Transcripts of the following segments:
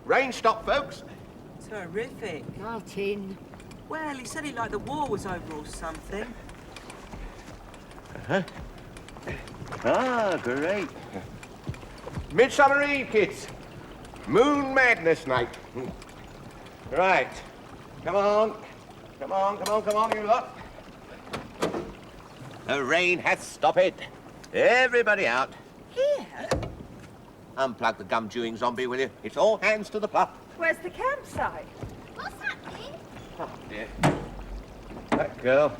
Rain stop, folks. Terrific. Martin. Well, he said he like the war was over or something. Uh-huh. Ah, great. Midsummer Eve, kids. Moon Madness night. Right. Come on. Come on, come on, come on, you lot. The rain hath stopped. Everybody out. Here? Unplug the gum-chewing zombie, will you? It's all hands to the plough. Where's the campsite? What's happening? Oh, dear. That girl,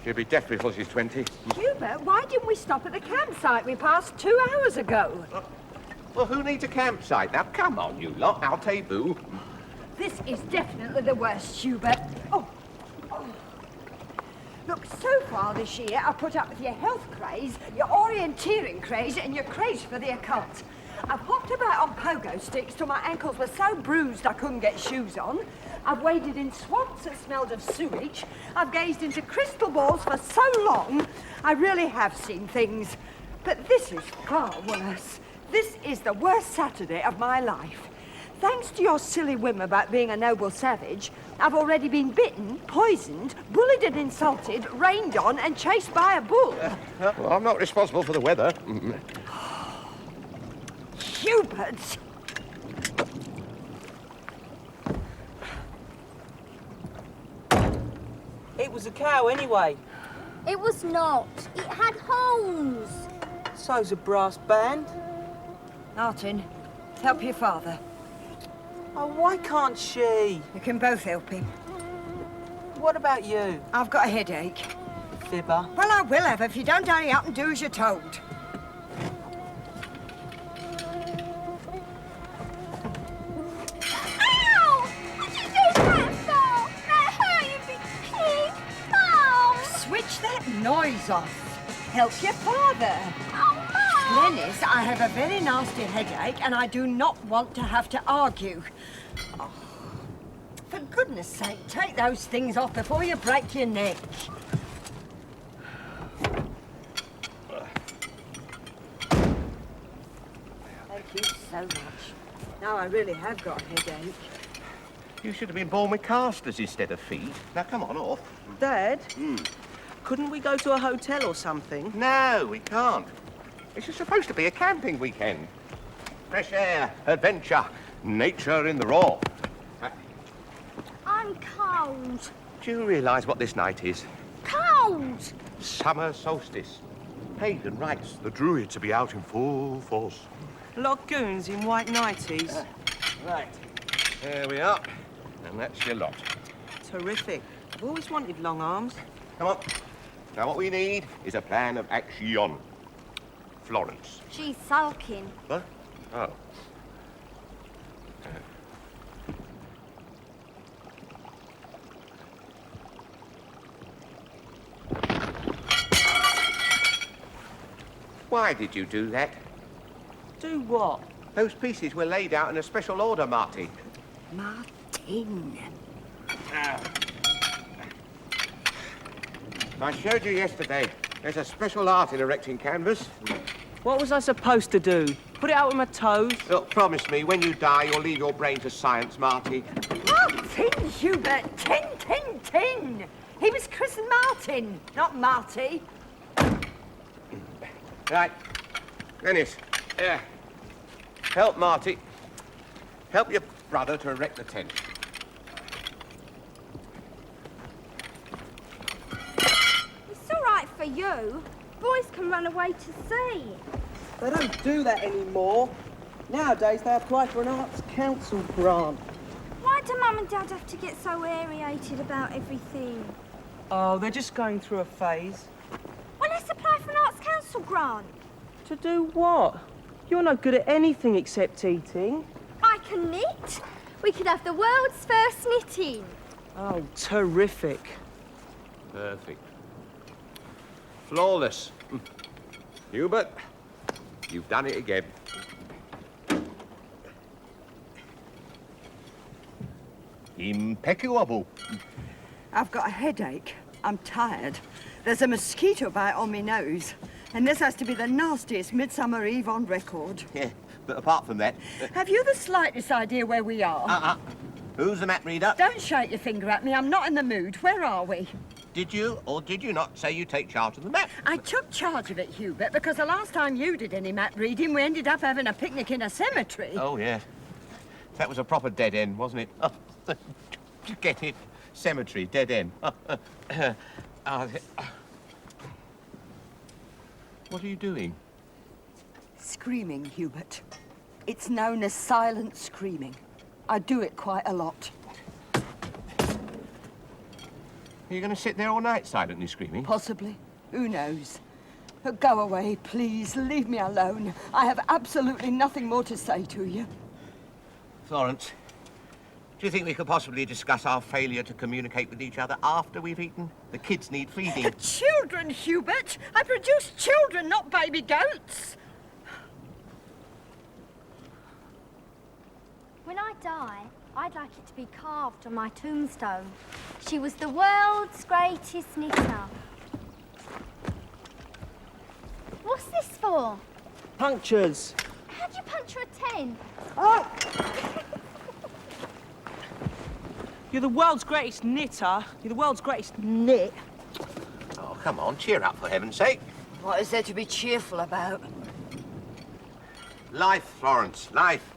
she'll be deaf before she's 20. Hubert, why didn't we stop at the campsite we passed 2 hours ago? Well, who needs a campsite? Now, come on, you lot. I'll tell you, boo. This is definitely the worst, Hubert. Oh. Look, so far this year, I've put up with your health craze, your orienteering craze, and your craze for the occult. I've hopped about on pogo sticks till my ankles were so bruised I couldn't get shoes on. I've waded in swamps that smelled of sewage. I've gazed into crystal balls for so long. I really have seen things. But this is far worse. This is the worst Saturday of my life. Thanks to your silly whim about being a noble savage, I've already been bitten, poisoned, bullied and insulted, rained on and chased by a bull. Well, I'm not responsible for the weather. Hubert! It was a cow anyway. It was not. It had holes. So's a brass band. Martin, help your father. Oh, why can't she? You can both help him. What about you? I've got a headache. Fibber. Well, I will have if you don't hurry up and do as you're told. Ow! What did you do that for? That hurt, you big pig. Oh! Switch that noise off. Help your father. Oh, Mum! Glenys, I have a very nasty headache and I do not want to have to argue. Oh, for goodness sake, take those things off before you break your neck. Thank you so much. Now I really have got a headache. You should have been born with casters instead of feet. Now, come on, off. Dad? Couldn't we go to a hotel or something? No, we can't. This is supposed to be a camping weekend. Fresh air, adventure, nature in the raw. I'm cold. Do you realise what this night is? Cold! Summer solstice. Pagan rites the druids to be out in full force. Lagoons in white nighties. Right. There we are. And that's your lot. Terrific. I've always wanted long arms. Come on. Now what we need is a plan of action. Florence. She's sulking. What? Oh. Why did you do that? Do what? Those pieces were laid out in a special order, Marty. Martin. I showed you yesterday. There's a special art in erecting canvas. What was I supposed to do? Put it out with my toes? Look, promise me, when you die, you'll leave your brain to science, Marty. Martin, Hubert. Tin. He was christened Martin, not Marty. Right. Dennis, help Marty. Help your brother to erect the tent. It's all right for you. Boys can run away to sea. They don't do that anymore. Nowadays, they apply for an Arts Council grant. Why do Mum and Dad have to get so aerated about everything? Oh, they're just going through a phase. Well, let's apply for an Arts Council grant. To do what? You're no good at anything except eating. I can knit. We could have the world's first knitting. Oh, terrific. Perfect. Flawless. Hubert, you've done it again. Impeccable. I've got a headache. I'm tired. There's a mosquito bite on my nose. And this has to be the nastiest Midsummer Eve on record. Yeah. But apart from that... Have you the slightest idea where we are? Who's the map reader? Don't shake your finger at me. I'm not in the mood. Where are we? Did you or did you not say you take charge of the map? I took charge of it, Hubert, because the last time you did any map reading, we ended up having a picnic in a cemetery. Oh, yes. That was a proper dead end, wasn't it? Oh, get it? Cemetery, dead end. What are you doing? Screaming, Hubert. It's known as silent screaming. I do it quite a lot. Are you going to sit there all night silently screaming? Possibly. Who knows? But go away, please. Leave me alone. I have absolutely nothing more to say to you. Florence, do you think we could possibly discuss our failure to communicate with each other after we've eaten? The kids need feeding. Children, Hubert! I produce children, not baby goats! When I die, I'd like it to be carved on my tombstone. She was the world's greatest knitter. What's this for? Punctures. How do you puncture a 10? Oh! You're the world's greatest knitter. You're the world's greatest knit. Oh, come on, cheer up, for heaven's sake. What is there to be cheerful about? Life, Florence, life.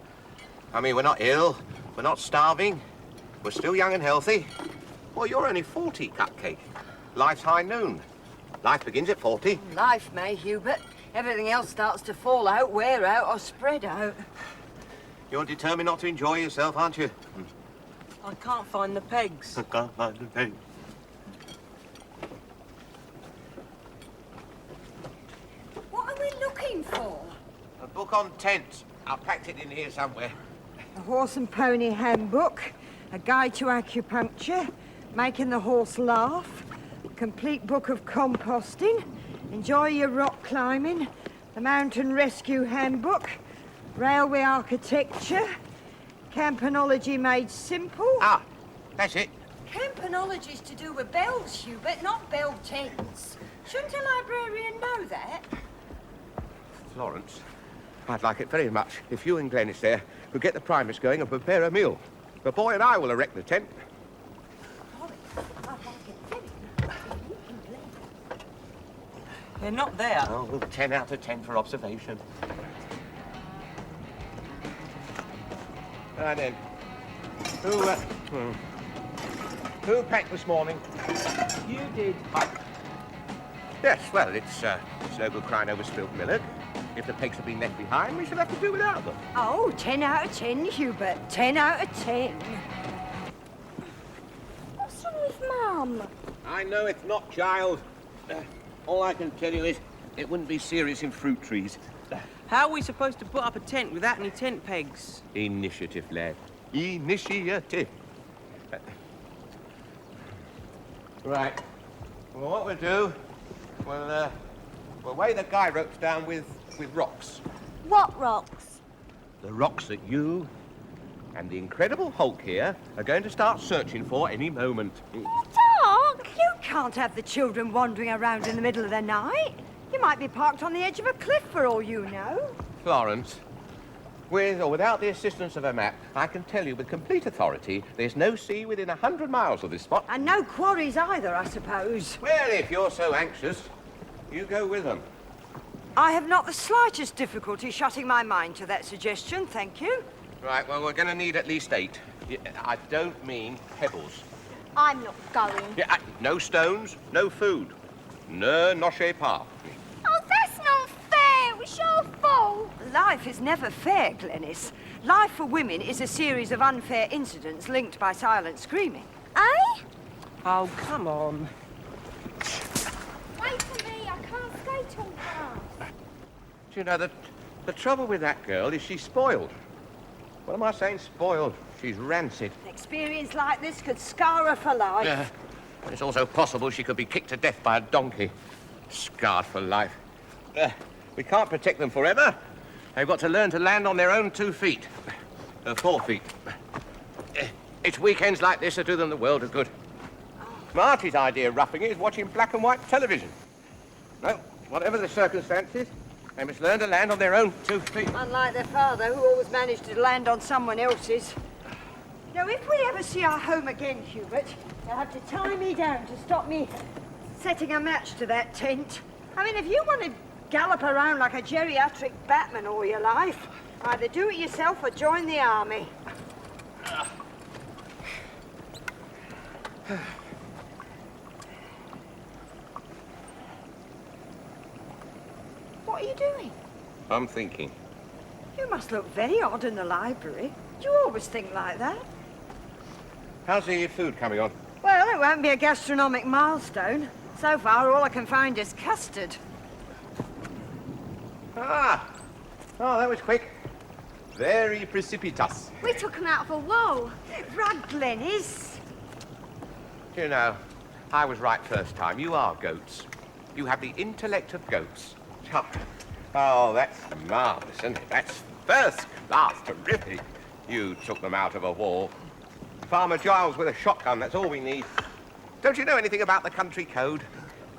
I mean, we're not ill, we're not starving, we're still young and healthy. Well, you're only 40, Cupcake. Life's high noon. Life begins at 40. Life may, Hubert. Everything else starts to fall out, wear out, or spread out. You're determined not to enjoy yourself, aren't you? I can't find the pegs. I can't find the thing. What are we looking for? A book on tents. I packed it in here somewhere. A horse and pony handbook, a guide to acupuncture, making the horse laugh, complete book of composting, enjoy your rock climbing, the mountain rescue handbook, railway architecture, campanology made simple. Ah, that's it. Campanology's to do with bells, Hubert, not bell tents. Shouldn't a librarian know that? Florence, I'd like it very much if you and Glennis there could get the primers going and prepare a meal. The boy and I will erect the tent. They're not there. Oh, 10 out of 10 for observation. Right then. Who packed this morning? You did. Yes, well, it's no good crying over spilt milk. If the pegs have been left behind, we shall have to do without them. Oh, 10 out of 10, Hubert. 10 out of 10. What's wrong with Mum? I know it's not, child. All I can tell you is it wouldn't be serious in fruit trees. How are we supposed to put up a tent without any tent pegs? Initiative, lad. Initiative. Right. Well, what we'll do, we'll weigh the guy ropes down with rocks. What rocks? The rocks that you and the Incredible Hulk here are going to start searching for any moment. Dark? You can't have the children wandering around in the middle of the night. You might be parked on the edge of a cliff for all you know. Florence, with or without the assistance of a map, I can tell you with complete authority there's no sea within 100 miles of this spot. And no quarries either, I suppose. Well, if you're so anxious, you go with them. I have not the slightest difficulty shutting my mind to that suggestion, thank you. Right, well, we're going to need at least 8. I don't mean pebbles. I'm not going. Yeah, no stones, no food. Ne noche pas. Oh, that's not fair. It was your fault. Life is never fair, Glennis. Life for women is a series of unfair incidents linked by silent screaming. Eh? Oh, come on. Wait for me. I can't skate on grass. Do you know, the trouble with that girl is she's spoiled. What am I saying, spoiled? She's rancid. An experience like this could scar her for life. It's also possible she could be kicked to death by a donkey. Scarred for life. We can't protect them forever. They've got to learn to land on their own 2 feet. 4 feet. It's weekends like this that do them the world of good. Marty's idea of roughing it is watching black and white television. No, whatever the circumstances, They must learn to land on their own 2 feet. Unlike their father, who always managed to land on someone else's. Now, if we ever see our home again, Hubert, you'll have to tie me down to stop me setting a match to that tent. I mean, if you want to gallop around like a geriatric Batman all your life, either do it yourself or join the army. What are you doing? I'm thinking. You must look very odd in the library. Do you always think like that? How's the food coming on? Well, it won't be a gastronomic milestone. So far, all I can find is custard. Ah! Oh, that was quick. Very precipitous. We took him out of a wall. Raglan is. You know, I was right first time. You are goats. You have the intellect of goats. Oh, that's marvellous, isn't it? That's first class, terrific. You took them out of a wall. Farmer Giles with a shotgun, that's all we need. Don't you know anything about the country code?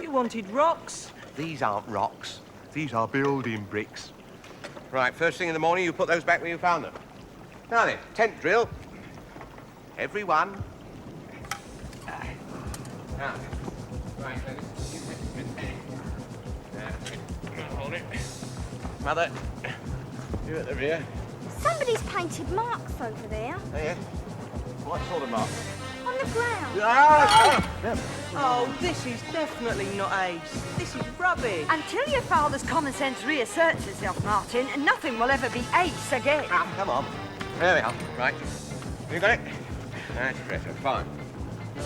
You wanted rocks. These aren't rocks. These are building bricks. Right, first thing in the morning, you put those back where you found them. Now then, tent drill. Everyone. Now then. Right, hold it. Mother, you at the rear. Somebody's painted marks over there. Oh, yeah? What sort of mark? On the ground. Oh, this is definitely not ace. This is rubbish. Until your father's common sense reasserts itself, Martin, nothing will ever be ace again. Ah, come on. There we are. Right. You got it? That's better. Fine.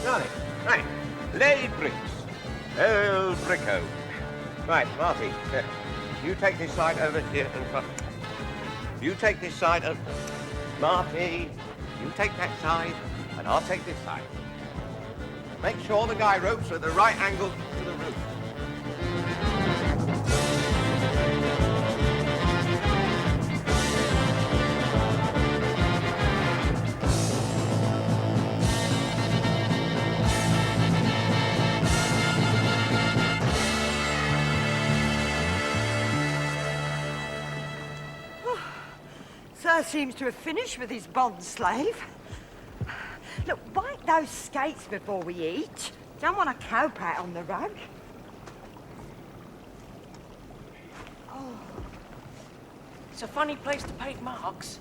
Got it. Right. Laid bricks. El bricko. Right, Marty. You take this side over here in front. You take this side of... Marty, you take that side, and I'll take this side. Make sure the guy ropes are at the right angle to the roof. Sir seems to have finished with his bond slave. Look, wipe those skates before we eat. Don't want a cow pat on the rug. Oh. It's a funny place to paint marks.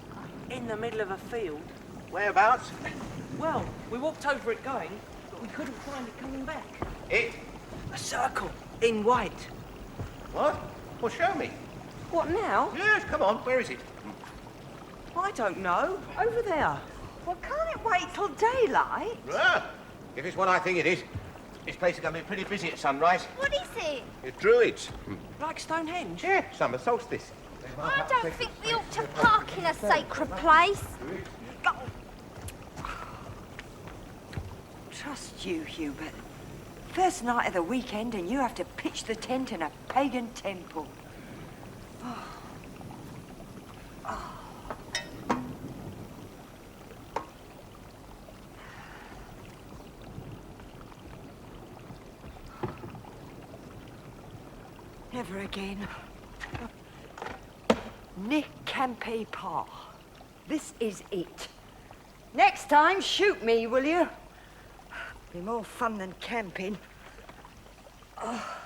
In the middle of a field. Whereabouts? Well, we walked over it going, but we couldn't find it coming back. It? A circle. In white. What? Well, show me. What now? Yes, come on. Where is it? I don't know. Over there. Well, can't it wait till daylight? Ah, if it's what I think it is, this place is going to be pretty busy at sunrise. What is it? It's druids. Like Stonehenge? Yeah, summer solstice. I don't think we ought to park in a sacred place. Trust you, Hubert. First night of the weekend and you have to pitch the tent in a pagan temple. Never again. Ne campe pas. This is it. Next time, shoot me, will you? Be more fun than camping. Oh.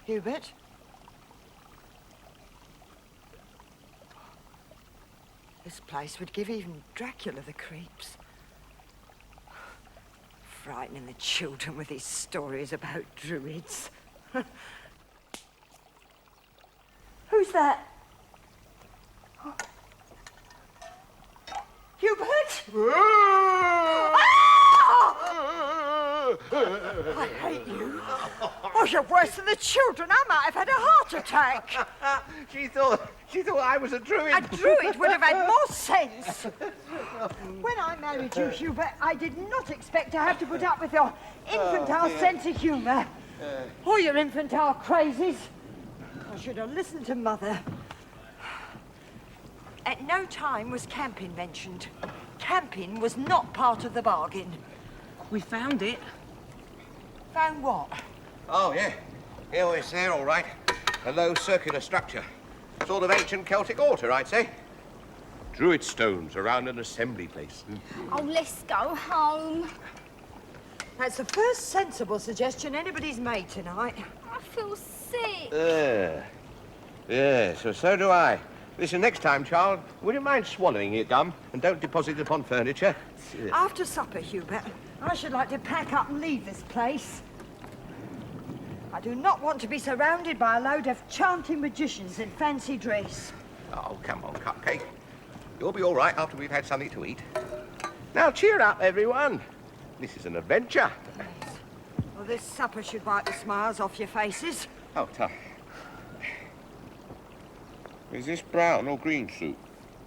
Hubert? This place would give even Dracula the creeps. Frightening the children with his stories about druids. Who's that? Hubert? I hate you. Oh, you're worse than the children. I might have had a heart attack. She thought I was a druid. A druid would have had more sense. When I married you, Hubert, I did not expect to have to put up with your infantile sense of humour. Or your infantile crazes. should have listened to Mother. At no time was camping mentioned. Camping was not part of the bargain. We found it. Found what? Oh, yeah. Yeah, well, it's there, all right. A low circular structure. Sort of ancient Celtic altar, I'd say. Druid stones around an assembly place. Oh, let's go home. That's the first sensible suggestion anybody's made tonight. I feel sick. Yeah, so do I. Listen, next time, child, would you mind swallowing your gum and don't deposit it upon furniture? After supper, Hubert, I should like to pack up and leave this place. I do not want to be surrounded by a load of chanting magicians in fancy dress. Oh, come on, Cupcake. You'll be all right after we've had something to eat. Now, cheer up, everyone. This is an adventure. Well, this supper should wipe the smiles off your faces. Oh, tough. Is this brown or green soup?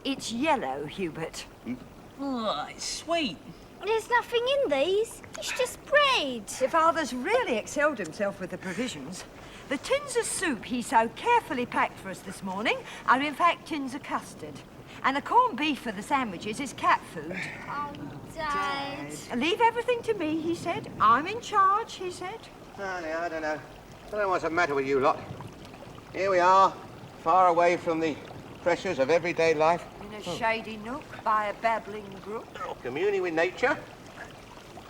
It's yellow, Hubert. Oh, it's sweet. There's nothing in these. It's just bread. Your father's really excelled himself with the provisions. The tins of soup he so carefully packed for us this morning are in fact tins of custard. And the corned beef for the sandwiches is cat food. Oh, Dad. Leave everything to me, he said. I'm in charge, he said. I don't know. I don't know what's the matter with you lot. Here we are, far away from the pressures of everyday life. In a shady nook by a babbling brook. Communing with nature.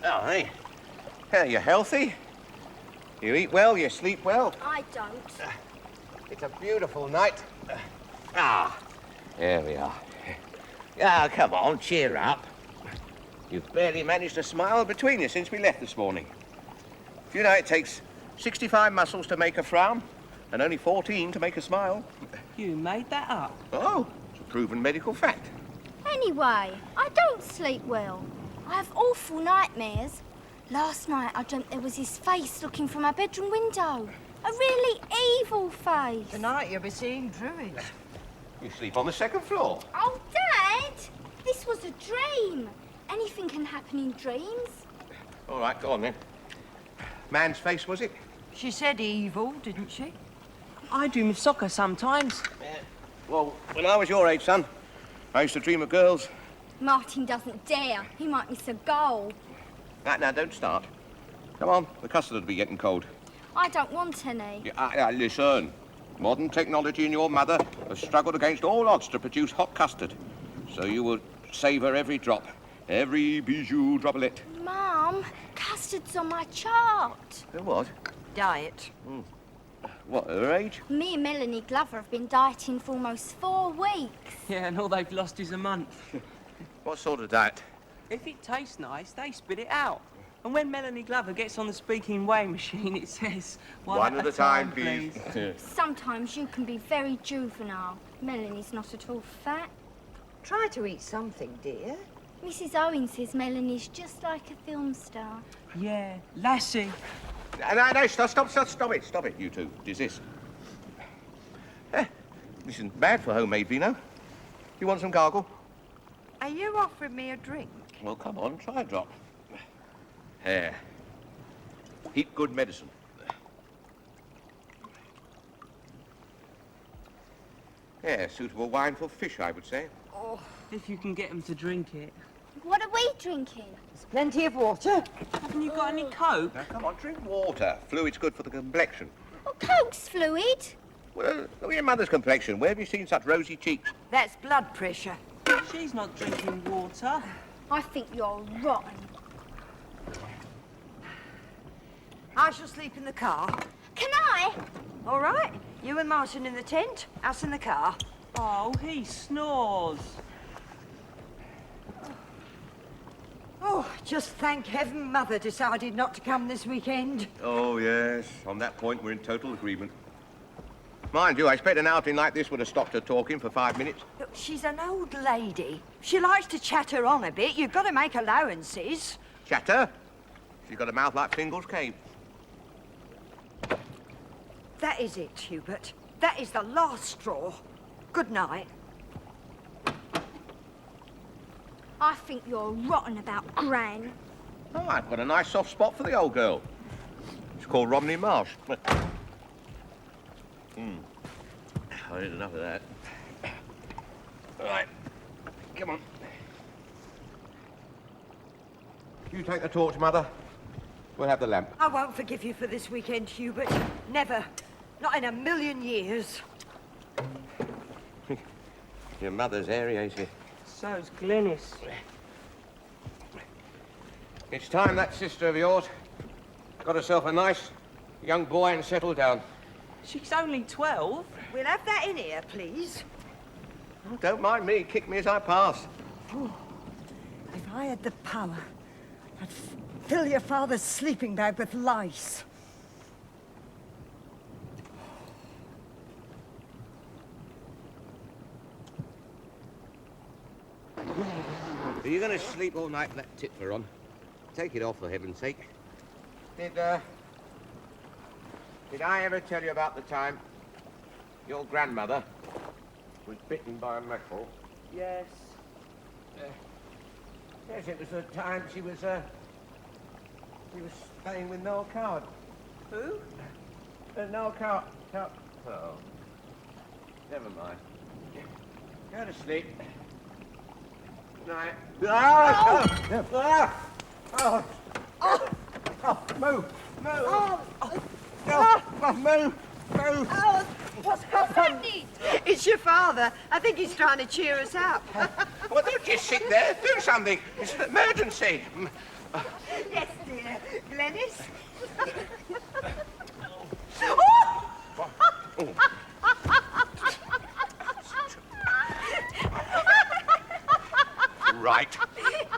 Oh, hey. Yeah, you're healthy. You eat well, you sleep well. I don't. It's a beautiful night. There we are. Ah, come on, cheer up. You've barely managed to smile between you since we left this morning. You know, it takes 65 muscles to make a frown, and only 14 to make a smile. You made that up. Oh, it's a proven medical fact. Anyway, I don't sleep well. I have awful nightmares. Last night I dreamt there was his face looking from my bedroom window. A really evil face. Tonight you'll be seeing druids. You sleep on the second floor. Oh, Dad! This was a dream. Anything can happen in dreams. All right, go on then. Man's face, was it? She said evil, didn't she? I dream of soccer sometimes. Well, when I was your age, son, I used to dream of girls. Martin doesn't dare. He might miss a goal. Now, don't start. Come on, the custard will be getting cold. I don't want any. Listen. Modern technology and your mother have struggled against all odds to produce hot custard. So you will savour every drop, every bijou droplet. Mum, custard's on my chart. What? Diet. What, her age? Me and Melanie Glover have been dieting for almost 4 weeks. Yeah, and all they've lost is a month. What sort of diet? If it tastes nice, they spit it out. And when Melanie Glover gets on the speaking weigh machine, it says, One at a time, please. Sometimes you can be very juvenile. Melanie's not at all fat. Try to eat something, dear. Mrs. Owen says Melanie's just like a film star. Yeah, Lassie. No, stop it, you two. Desist. This isn't bad for homemade vino. You want some gargle? Are you offering me a drink? Well, come on, try a drop. There. Heat good medicine. Yeah, suitable wine for fish, I would say. If you can get them to drink it. What are we drinking? There's plenty of water. Haven't you got any Coke? Now, come on, drink water. Fluid's good for the complexion. Well, Coke's fluid. Well, look at your mother's complexion. Where have you seen such rosy cheeks? That's blood pressure. She's not drinking water. I think you're rotten. I shall sleep in the car. Can I? All right. You and Martin in the tent, us in the car. Oh, he snores. Oh, just thank heaven Mother decided not to come this weekend. Oh, yes. On that point, we're in total agreement. Mind you, I expect an outing like this would have stopped her talking for 5 minutes. Look, she's an old lady. She likes to chatter on a bit. You've got to make allowances. Chatter? She's got a mouth like Fingal's cave. That is it, Hubert. That is the last straw. Good night. I think you're rotten about Gran. Oh, I've got a nice soft spot for the old girl. It's called Romney Marsh. I need enough of that. All right, come on. You take the torch, Mother. We'll have the lamp. I won't forgive you for this weekend, Hubert. Never. Not in a million years. Your mother's airy, ain't she? So's Glenys. It's time that sister of yours got herself a nice young boy and settled down. She's only 12. We'll have that in here, please. Oh, don't mind me. Kick me as I pass. If I had the power, I'd fill your father's sleeping bag with lice. Are you going to sleep all night with that titler on? Take it off, for heaven's sake. Did I ever tell you about the time your grandmother was bitten by a meckerel? Yes. Yes, it was the time she was staying with Noel Coward. Who? Noel Coward. Oh, never mind. Go to sleep. Good night. Move! Move! What's happening? It's your father. I think he's trying to cheer us up. Well, don't just sit there. Do something. It's an emergency. Yes, dear. Glenys? Right.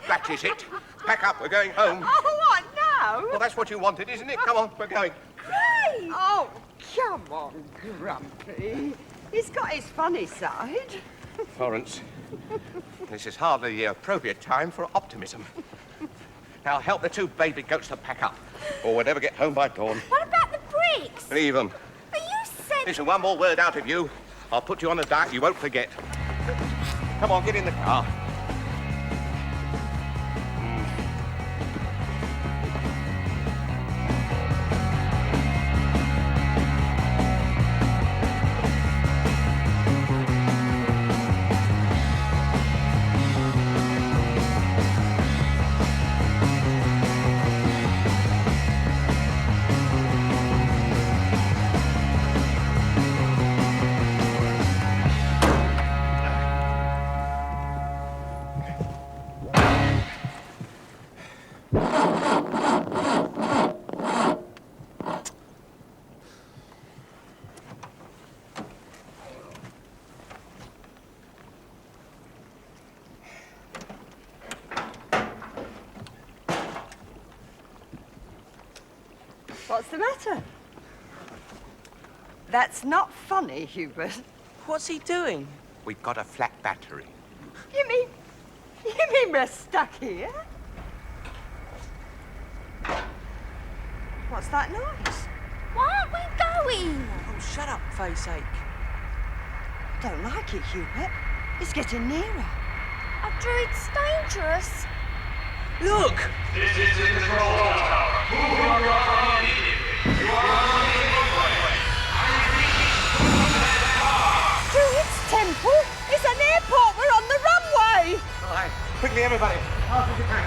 That is it. Pack up. We're going home. Oh, what now? Well, that's what you wanted, isn't it? Come on, we're going. Great! Oh, come on, Grumpy. He's got his funny side. Florence, this is hardly the appropriate time for optimism. Now help the two baby goats to pack up, or we'll never get home by dawn. What about the bricks? Leave them. Are you sent? Listen, one more word out of you, I'll put you on the diet you won't forget. Come on, get in the car. What's the matter? That's not funny, Hubert. What's he doing? We've got a flat battery. You mean we're stuck here? What's that noise? Why aren't we going? Oh, shut up, faceache. Don't like it, Hubert. It's getting nearer. A druid's dangerous. Look! This is the control tower. Move your car immediately. You are on the runway. Druid's temple? It's an airport. We're on the runway. All right, quickly, everybody. Fast as you can.